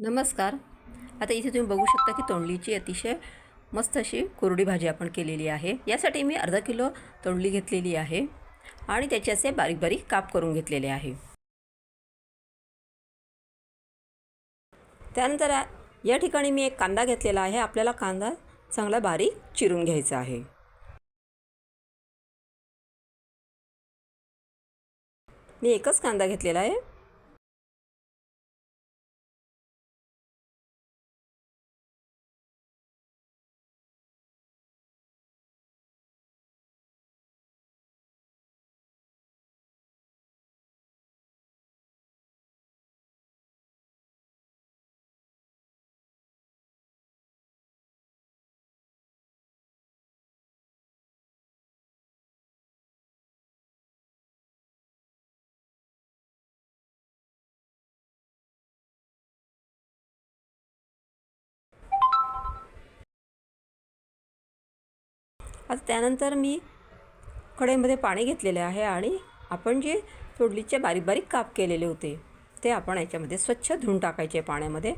नमस्कार. आता इथे तुम्ही बघू शकता की तोंडलीची अतिशय मस्त अशी कोरडी भाजी आपण केलेली आहे. यासाठी मी अर्धा किलो तोंडली घेतलेली आहे आणि त्याचे असे बारीक बारीक काप करून घेतलेले आहे. त्यानंतर या ठिकाणी मी एक कांदा घेतलेला आहे. आपल्याला कांदा चांगला बारीक चिरून घ्यायचा आहे. मी एकच कांदा घेतलेला आहे. आता त्यानंतर मी कढईमध्ये पाणी घेतलेले आहे आणि आपण जे तोंडलीचे बारीक बारीक काप केलेले होते ते आपण याच्यामध्ये स्वच्छ धुवून टाकायचे पाण्यामध्ये.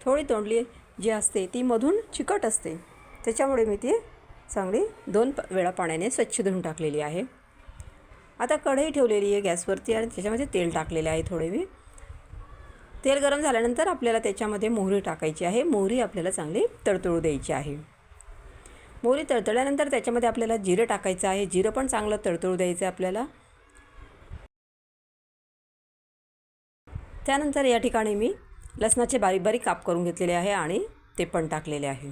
थोडी तोंडली जी असते ती मधून चिकट असते, त्याच्यामुळे मी ती चांगली 2 वेळा पाण्याने स्वच्छ धुवून टाकलेली आहे. आता कढई ठेवलेली आहे गॅसवरती आणि त्याच्यामध्ये तेल टाकलेले आहे. थोडे मी तेल गरम झाल्यानंतर आपल्याला त्याच्यामध्ये मोहरी टाकायची आहे. मोहरी आपल्याला चांगली तडतडू द्यायची आहे. मोहरी तडतडल्यानंतर त्याच्यामध्ये आपल्याला जिरं टाकायचं आहे. जिरं पण चांगलं तडतडू द्यायचं आहे आपल्याला. त्यानंतर या ठिकाणी मी लसणाचे बारीक बारीक काप करून घेतलेले आहे आणि ते पण टाकलेले आहे.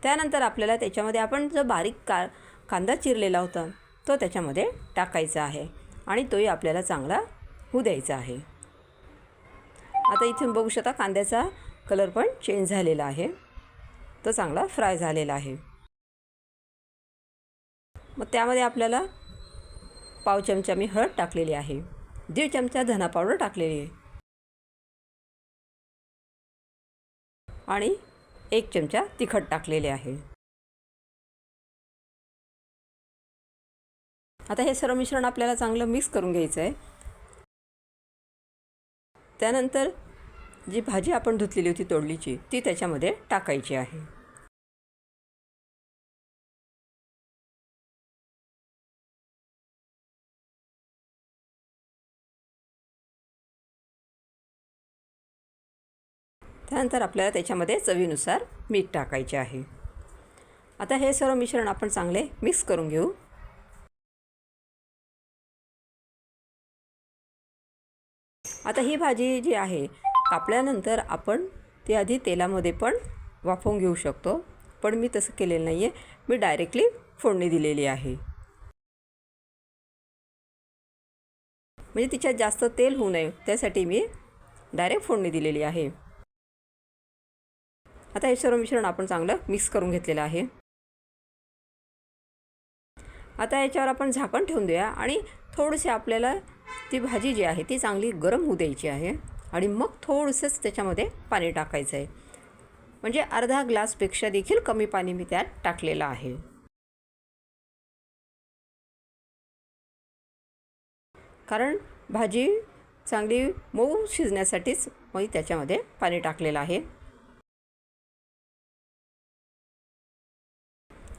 त्यानंतर आपल्याला त्याच्यामध्ये आपण जो बारीक कांदा चिरलेला होता तो त्याच्यामध्ये टाकायचा आहे आणि तोही आपल्याला चांगला होऊ द्यायचा आहे. आता इथे बघू शकता कांद्याचा कलर पण चेंज झालेला आहे, तो चांगला फ्राय झालेला आहे. मग त्यामध्ये आपल्याला पाव चमचा मी हळद टाकलेली आहे, 1.5 चमचा धना पावडर टाकलेली आहे आणि 1 चमचा तिखट टाकलेले आहे. आता हे सर्व मिश्रण आपल्याला चांगलं मिक्स करून घ्यायचं आहे. त्यानंतर जी भाजी आपण धुतलेली होती तोंडलीची ती त्याच्यामध्ये टाकायची आहे. त्यानंतर आपल्याला त्याच्यामध्ये चवीनुसार मीठ टाकायचे आहे. आता हे सर्व मिश्रण आपण चांगले मिक्स करून घेऊ. आता ही भाजी जी आहे कापल्यानंतर आपण ती आधी तेलामध्ये पण वाफवून घेऊ शकतो, पण मी तसं केलेलं नाही आहे. मी डायरेक्टली फोडणी दिलेली आहे, म्हणजे तिच्यात जास्त तेल होऊ नये त्यासाठी मी डायरेक्ट फोडणी दिलेली आहे. आता हे सर्व मिश्रण आपण चांगलं मिक्स करून घेतलेलं आहे. आता याच्यावर आपण झाकण ठेवून देऊया आणि थोडीशी आपल्याला ती भाजी जी आहे ती चांगली गरम होऊ द्यायची आहे आणि मग थोडंसंच त्याच्यामध्ये पाणी टाकायचं आहे. म्हणजे अर्धा ग्लासपेक्षा देखील कमी पाणी मी त्यात टाकलेलं आहे. कारण भाजी चांगली मऊ शिजण्यासाठीच मी त्याच्यामध्ये पाणी टाकलेलं आहे.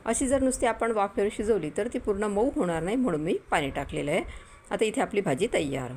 अशी जर नुसती आपण वाफेवर शिजवली तर ती पूर्ण मऊ होणार नाही, म्हणून मी पाणी टाकलेलं आहे. आता इथे आपली भाजी तयार.